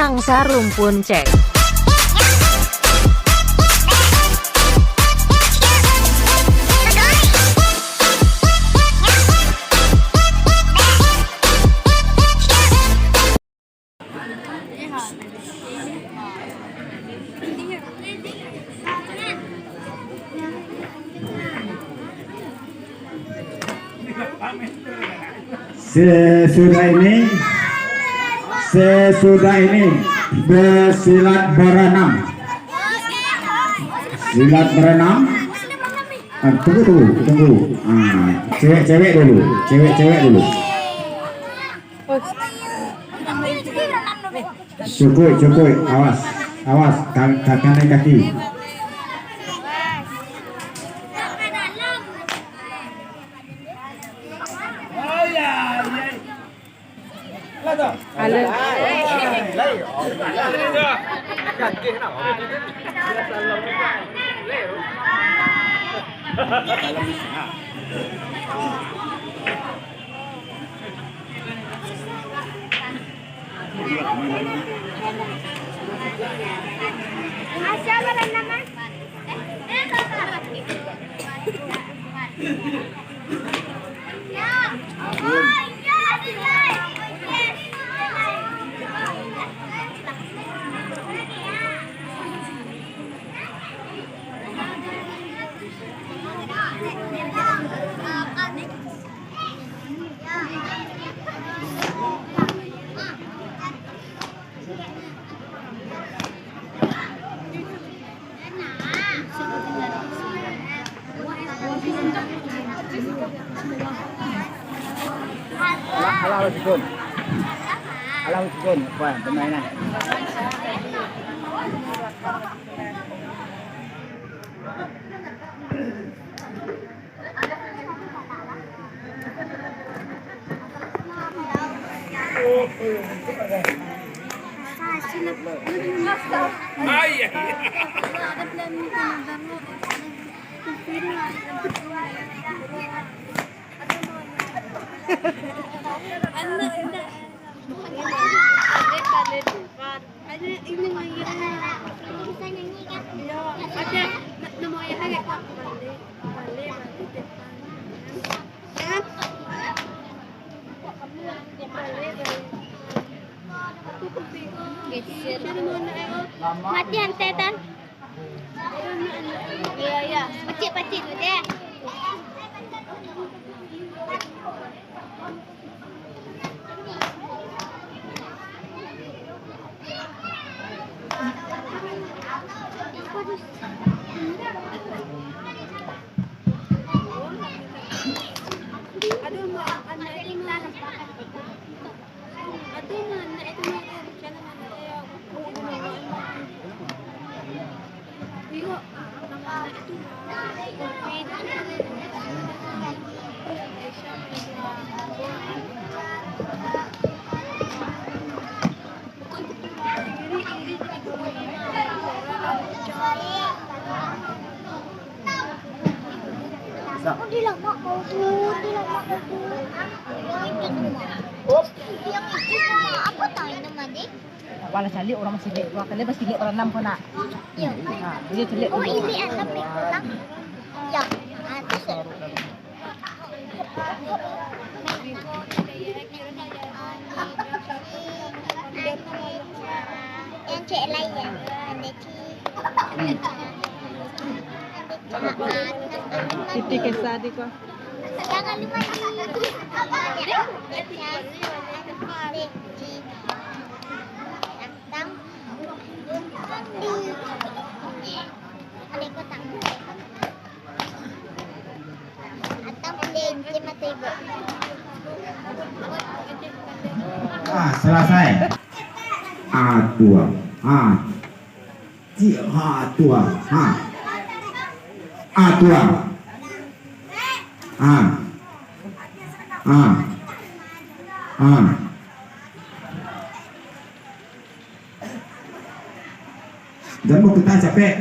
Kang Sarum pun cek. Sesudah ini bersilat berenam. Silat berenam. Tunggu. Cewek-cewek dulu. Cukup. Awas. Kanan kaki. Halo Jun, wah permainan. Mati hantai tan. Ya. Pacik tu deh. Di lama kau tu. Yang itu nama apa tahu nama dia? Wala cali orang masih lek, wala kali masih lek orang 6 ko na. Ya. Dia celi. Oh ini anak mereka lang. Ya. Itu sih. Yang cek lain ya. Titi kesadi ko. Jangan lupa Selesai. Dua. Dua. Jangan kita capek.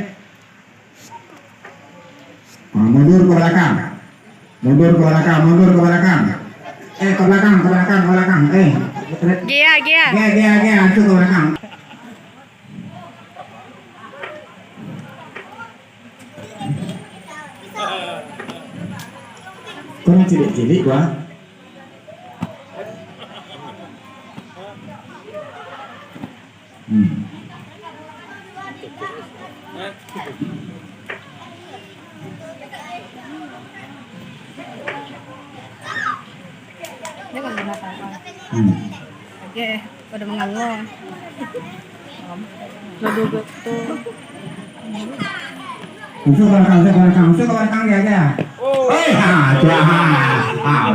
Mundur ke belakang. Ke belakang. Gia. Itu ke belakang. Kau yang cilik-cilik gua. Dia kan binatang. Oke, pada mengangong. Lalu tuh. Usul belakang ya ya. Tua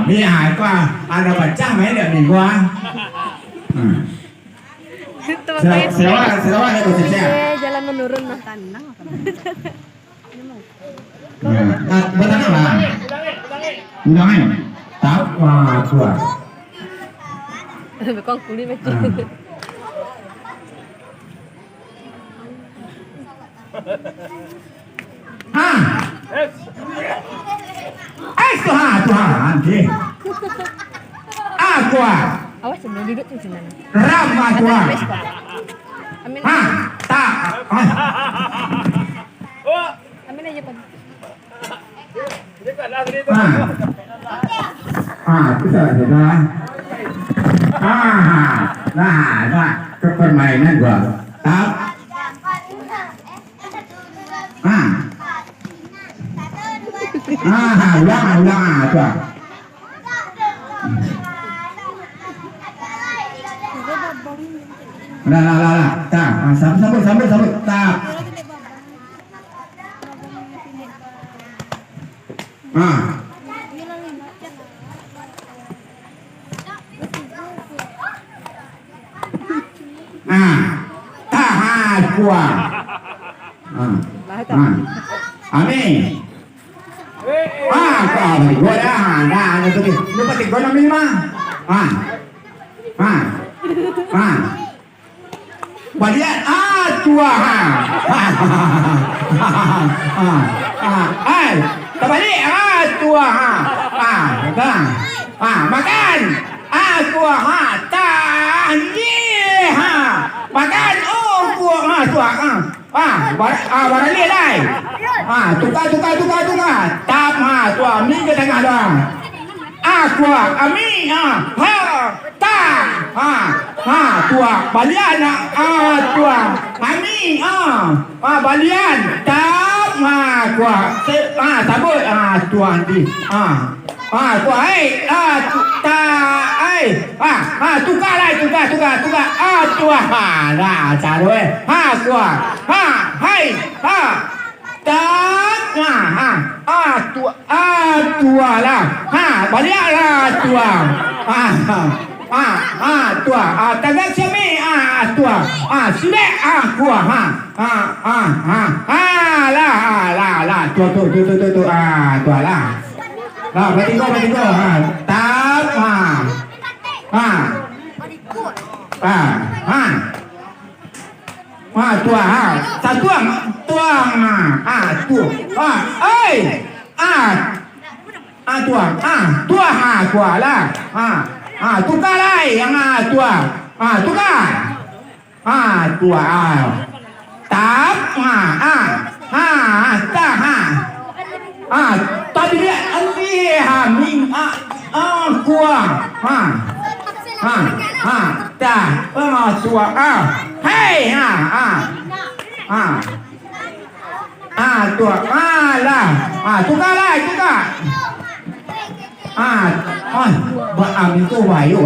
mi gua ada baca main dia nih gua. Sewa ada khususnya. Jalan menurun mah tanah. Betul lah. Undangan. Tak tua. Bekong kulit macam. Tuhan nanti. Aqua. Awas sebelum duduk tu sini. Rama tua. Amin. Tak. Amin aja Pak. Bisa sudah. Nah, kepermainan gua. Tak. Ulang apa? Lah. Tak. Sambut. Tak. Tahan gua. Amin. Kau gua dah tu. Lupa tiga nama lima. Balian tua. Terbalik tua. Makan. Tua tahan makan tua barang ni lai. Tukar. Tap tua mi ke tengah doang. Ami tua balian tua ami balian tap tua sabut tua nanti tua tukar lai tukar tua dah cara tua tua lah balik lah tua tua tagak sini tua sudah gua lah tua tua lah berarti gua tap tua tuang tuang gua lah tukar lai yang tua tukar tua tap tadi dia ming gua tua hei tua lah tukar lai tukar amin tu bayu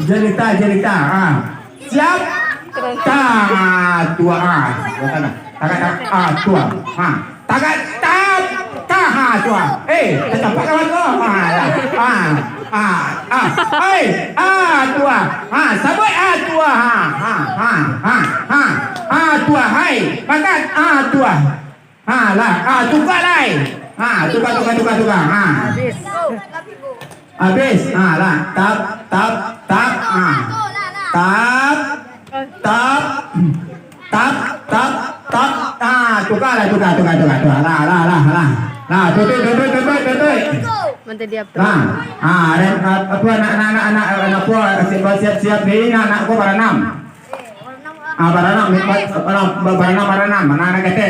jelita siap tua tua tua tetap kawan kau tua sabut tua tua hai makan tua lah tukar lai tukar habis lah tap tukar lah tutup Mantap dia. Apa anak siap ni anak ko para enam. Para enam mana kata